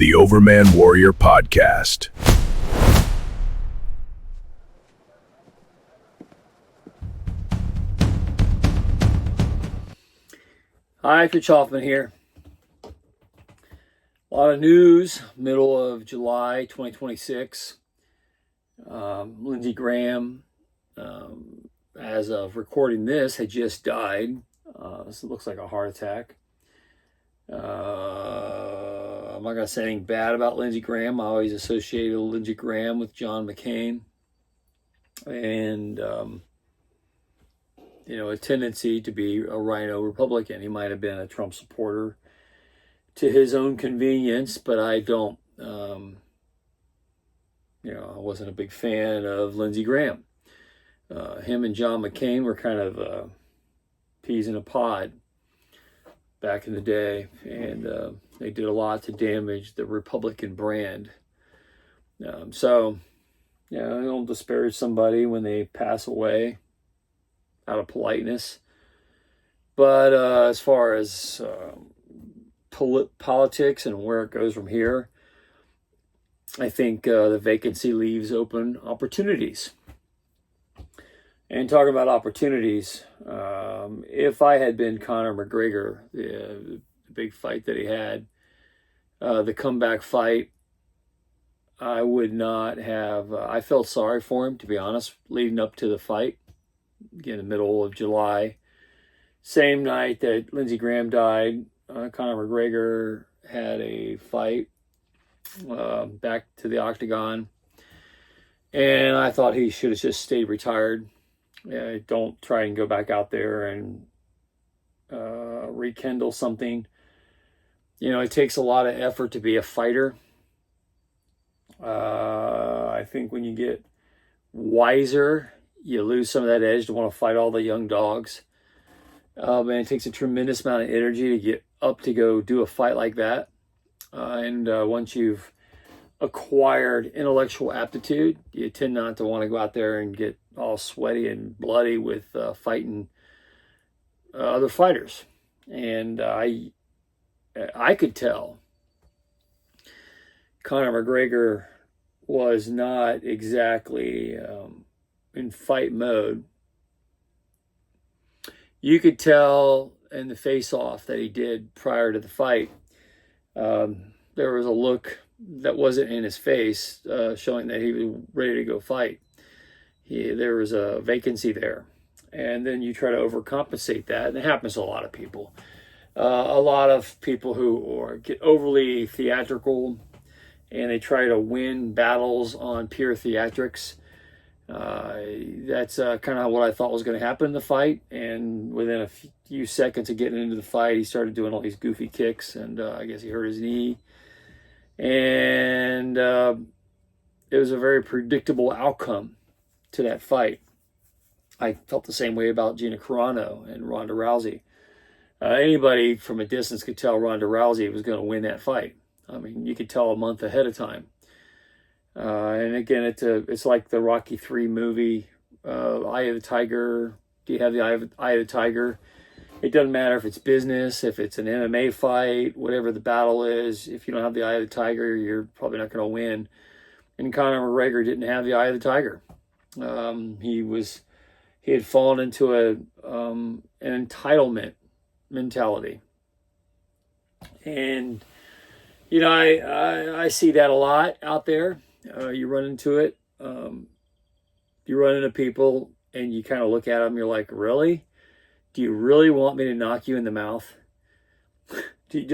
the Overman Warrior Podcast. Hi, Rich Hoffman here. A lot of news, middle of July 2026. Lindsey Graham, as of recording this, had just died. This looks like a heart attack. I'm not going to say anything bad about Lindsey Graham. I always associated Lindsey Graham with John McCain. And, a tendency to be a rhino Republican. He might have been a Trump supporter to his own convenience, but I don't, I wasn't a big fan of Lindsey Graham. Him and John McCain were kind of peas in a pod back in the day, and they did a lot to damage the Republican brand. I don't disparage somebody when they pass away out of politeness. But as far as politics and where it goes from here, I think the vacancy leaves open opportunities. And talking about opportunities, if I had been Conor McGreggor, the big fight that he had, the comeback fight, I would not have, I felt sorry for him, to be honest, leading up to the fight. Again, the middle of July, same night that Lindsey Graham died, Conor McGregor had a fight back to the octagon, and I thought he should have just stayed retired. Don't try and go back out there and rekindle something. It takes a lot of effort to be a fighter. I think when you get wiser, you lose some of that edge to want to fight all the young dogs. And it takes a tremendous amount of energy to get up to go do a fight like that. And once you've acquired intellectual aptitude, you tend not to want to go out there and get all sweaty and bloody with fighting other fighters. And I could tell Conor McGregor was not exactly in fight mode. You could tell in the face-off that he did prior to the fight, there was a look that wasn't in his face, showing that he was ready to go fight. There was a vacancy there. And then you try to overcompensate that, and it happens to a lot of people. A lot of people who get overly theatrical, and they try to win battles on pure theatrics. That's kind of what I thought was going to happen in the fight. And within a few seconds of getting into the fight, he started doing all these goofy kicks, and I guess he hurt his knee. And it was a very predictable outcome to that fight. I felt the same way about Gina Carano and Ronda Rousey. Anybody from a distance could tell Ronda Rousey was going to win that fight. I mean, you could tell a month ahead of time. And again, it's like the Rocky III movie, Eye of the Tiger. Do you have the Eye of the Tiger? It doesn't matter if it's business, if it's an MMA fight, whatever the battle is. If you don't have the Eye of the Tiger, you're probably not going to win. And Conor McGregor didn't have the Eye of the Tiger. He had fallen into an entitlement mentality. And I see that a lot out there. You run into it. You run into people and you kind of look at them. You're like, really? Do you really want me to knock you in the mouth?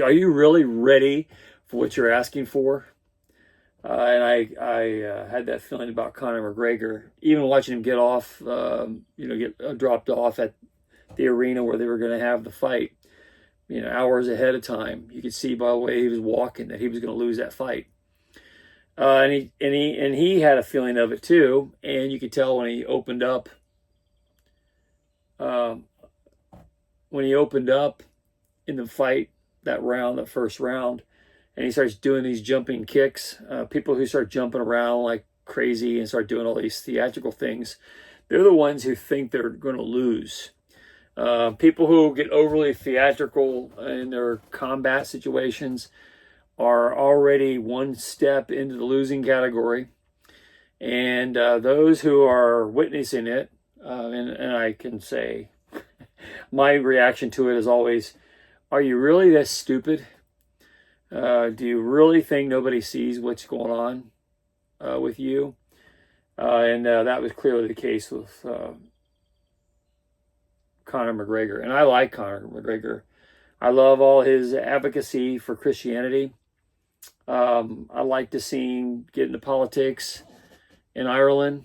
Are you really ready for what you're asking for? And I had that feeling about Conor McGregor. Even watching him get off, get dropped off at the arena where they were going to have the fight. Hours ahead of time, you could see by the way he was walking that he was going to lose that fight. And he had a feeling of it too. And you could tell when he opened up, in the fight, that first round, and he starts doing these jumping kicks. People who start jumping around like crazy and start doing all these theatrical things, they're the ones who think they're going to lose. People who get overly theatrical in their combat situations are already one step into the losing category. And those who are witnessing it, and I can say my reaction to it is always, are you really that stupid? Do you really think nobody sees what's going on with you? And that was clearly the case with Conor McGregor. And I like Conor McGregor. I love all his advocacy for Christianity. I like to see him get into politics in Ireland,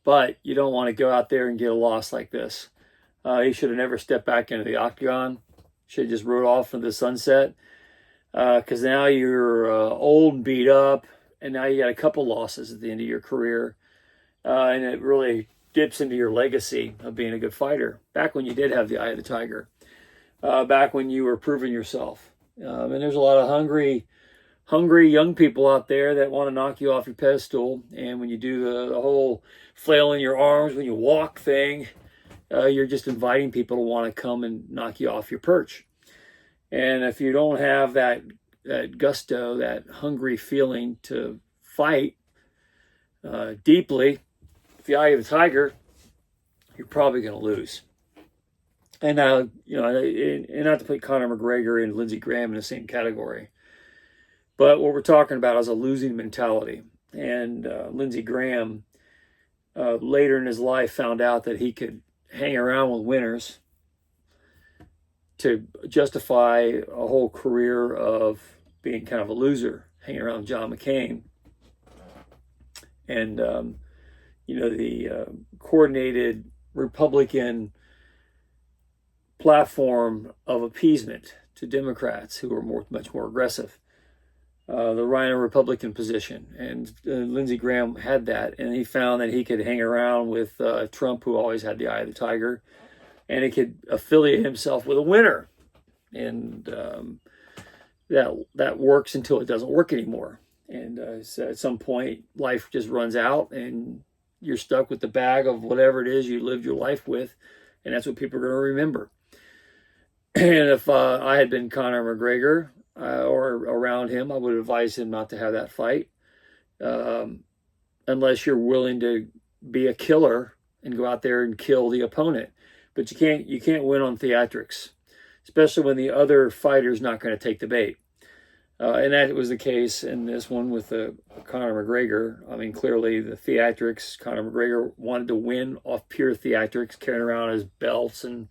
but you don't want to go out there and get a loss like this. He should have never stepped back into the octagon. Should have just rode off into the sunset, because now you're old and beat up, and now you got a couple losses at the end of your career, and it really dips into your legacy of being a good fighter. Back when you did have the eye of the tiger, back when you were proving yourself, and there's a lot of hungry young people out there that want to knock you off your pedestal. And when you do the whole flailing your arms when you walk thing, you're just inviting people to want to come and knock you off your perch. And if you don't have that gusto, that hungry feeling to fight deeply, the eye of the tiger, you're probably going to lose. And now, and not to put Conor McGregor and Lindsey Graham in the same category, but what we're talking about is a losing mentality. And Lindsey Graham, later in his life, found out that he could hang around with winners to justify a whole career of being kind of a loser, hanging around John McCain. And, the coordinated Republican platform of appeasement to Democrats who are much more aggressive. The Rhino Republican position. And Lindsey Graham had that, and he found that he could hang around with Trump, who always had the eye of the tiger, and he could affiliate himself with a winner. And that works until it doesn't work anymore. And so at some point, life just runs out, and you're stuck with the bag of whatever it is you lived your life with, and that's what people are going to remember. And if I had been Conor McGregor, or around him, I would advise him not to have that fight, unless you're willing to be a killer and go out there and kill the opponent. But you can't win on theatrics, especially when the other fighter's not going to take the bait. And that was the case in this one with Conor McGregor. I mean, clearly the theatrics, Conor McGregor wanted to win off pure theatrics, carrying around his belts and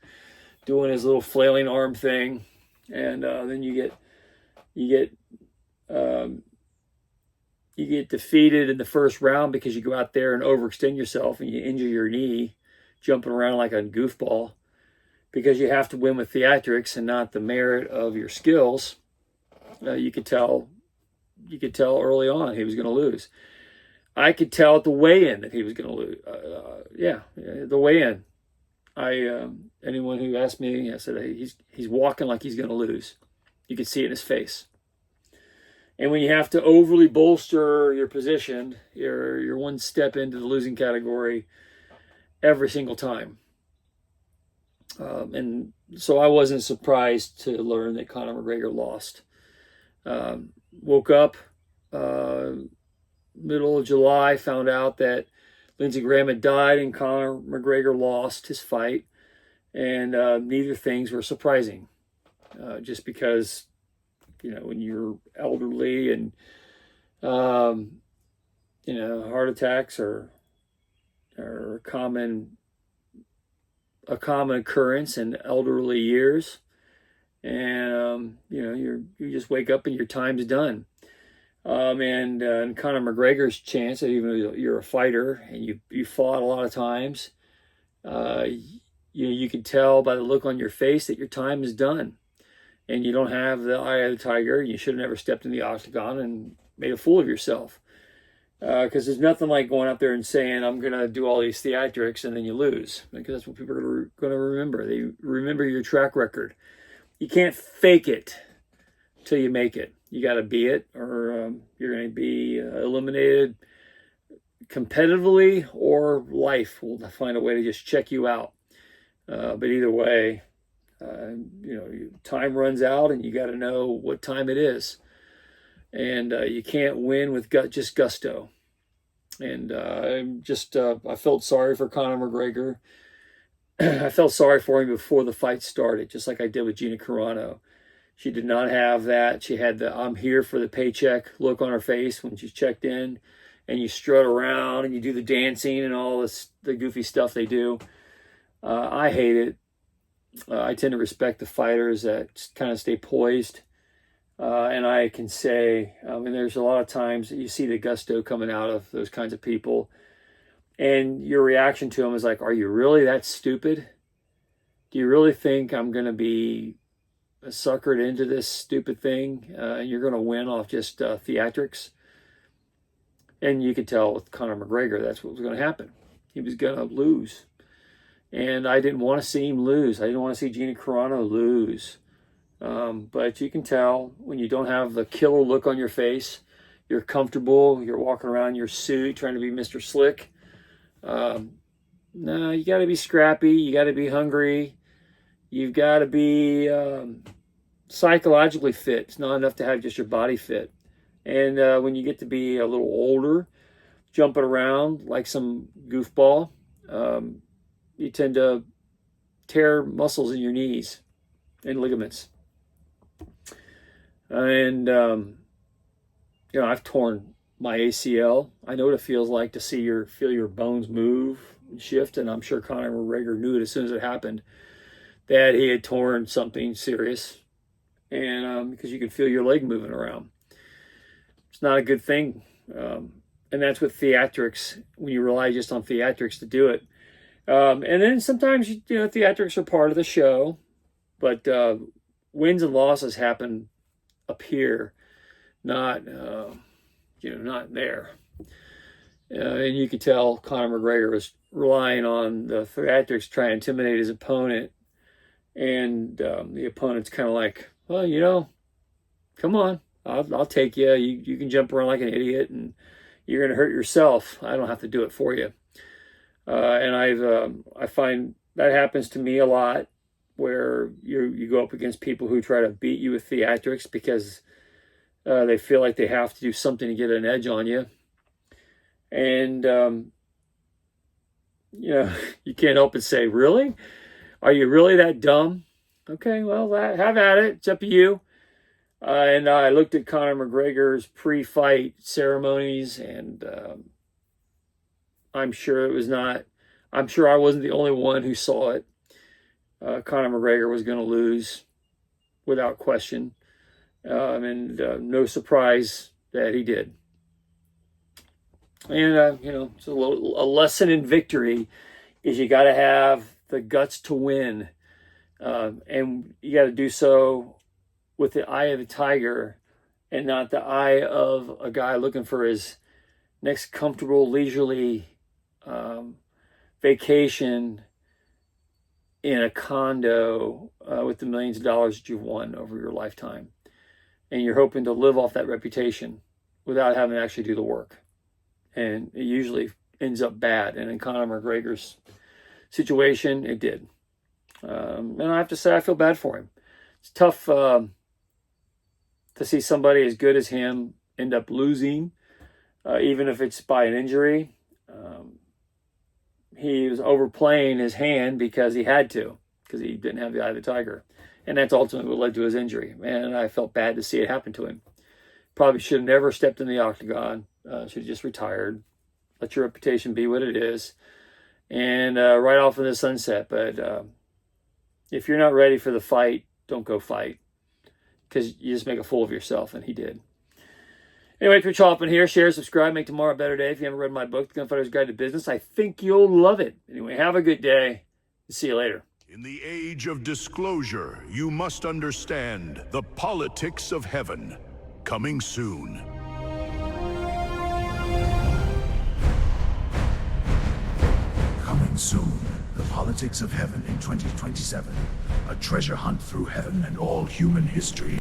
doing his little flailing arm thing. And then you get defeated in the first round because you go out there and overextend yourself and you injure your knee jumping around like a goofball because you have to win with theatrics and not the merit of your skills. You could tell early on he was going to lose. I could tell at the weigh-in that he was going to lose. The weigh-in. Anyone who asked me, I said, hey, he's walking like he's going to lose. You could see it in his face. And when you have to overly bolster your position, you're one step into the losing category every single time. And so I wasn't surprised to learn that Conor McGregor lost. Woke up middle of July, found out that Lindsey Graham had died and Conor McGregor lost his fight. And neither things were surprising. Just because, when you're elderly and, heart attacks are a common occurrence in elderly years. And, you just wake up and your time's done. And Conor McGregor's chance, even though you're a fighter and you fought a lot of times, you can tell by the look on your face that your time is done. And you don't have the eye of the tiger. You should have never stepped in the octagon and made a fool of yourself. Because there's nothing like going out there and saying, I'm going to do all these theatrics, and then you lose. Because that's what people are going to remember. They remember your track record. You can't fake it till you make it. You got to be it, or you're going to be eliminated competitively, or life will find a way to just check you out. But either way, Time runs out, and you got to know what time it is. And you can't win with just gusto. And I felt sorry for Conor McGregor. I felt sorry for him before the fight started, just like I did with Gina Carano. She did not have that. She had the "I'm here for the paycheck" look on her face when she checked in, and you strut around and you do the dancing and all the goofy stuff they do. I hate it. I tend to respect the fighters that kind of stay poised. And I can say, there's a lot of times that you see the gusto coming out of those kinds of people, and your reaction to them is like, are you really that stupid? Do you really think I'm going to be suckered into this stupid thing? And you're going to win off just theatrics? And you could tell with Conor McGregor, that's what was going to happen. He was going to lose. And I didn't want to see him lose. I didn't want to see Gina Carano lose. But you can tell when you don't have the killer look on your face, you're comfortable, you're walking around in your suit trying to be Mr. Slick. No, you got to be scrappy. You got to be hungry. You've got to be psychologically fit. It's not enough to have just your body fit. And when you get to be a little older, jumping around like some goofball, you tend to tear muscles in your knees and ligaments. And, I've torn my ACL. I know what it feels like to feel your bones move and shift. And I'm sure Conor McGregor knew it as soon as it happened, that he had torn something serious. And because you can feel your leg moving around. It's not a good thing. And that's with theatrics, when you rely just on theatrics to do it. And then sometimes, theatrics are part of the show, but wins and losses happen up here, not there. And you could tell Conor McGregor was relying on the theatrics to try and intimidate his opponent. And the opponent's kind of like, well, come on, I'll take you. You can jump around like an idiot, and you're going to hurt yourself. I don't have to do it for you. And I find that happens to me a lot, where you go up against people who try to beat you with theatrics because they feel like they have to do something to get an edge on you. And, you can't help but say, really? Are you really that dumb? Okay, well, have at it. It's up to you. And I looked at Conor McGregor's pre-fight ceremonies, and I'm sure I wasn't the only one who saw it. Conor McGregor was going to lose without question. And no surprise that he did. And, it's a lesson in victory is you got to have the guts to win. And you got to do so with the eye of the tiger and not the eye of a guy looking for his next comfortable, leisurely vacation in a condo with the millions of dollars that you've won over your lifetime. And you're hoping to live off that reputation without having to actually do the work. And it usually ends up bad. And in Conor McGregor's situation, it did. And I have to say, I feel bad for him. It's tough to see somebody as good as him end up losing, even if it's by an injury. He was overplaying his hand because he had to, because he didn't have the eye of the tiger. And that's ultimately what led to his injury. And I felt bad to see it happen to him. Probably should have never stepped in the octagon. Should have just retired. Let your reputation be what it is. And right off in the sunset. But if you're not ready for the fight, don't go fight. Because you just make a fool of yourself, and he did. Anyway, Rich Hoffman here. Share, subscribe, make tomorrow a better day. If you haven't read my book, The Gunfighter's Guide to Business, I think you'll love it. Anyway, have a good day. See you later. In the age of disclosure, you must understand the politics of heaven. Coming soon. Coming soon. The politics of heaven in 2027. A treasure hunt through heaven and all human history.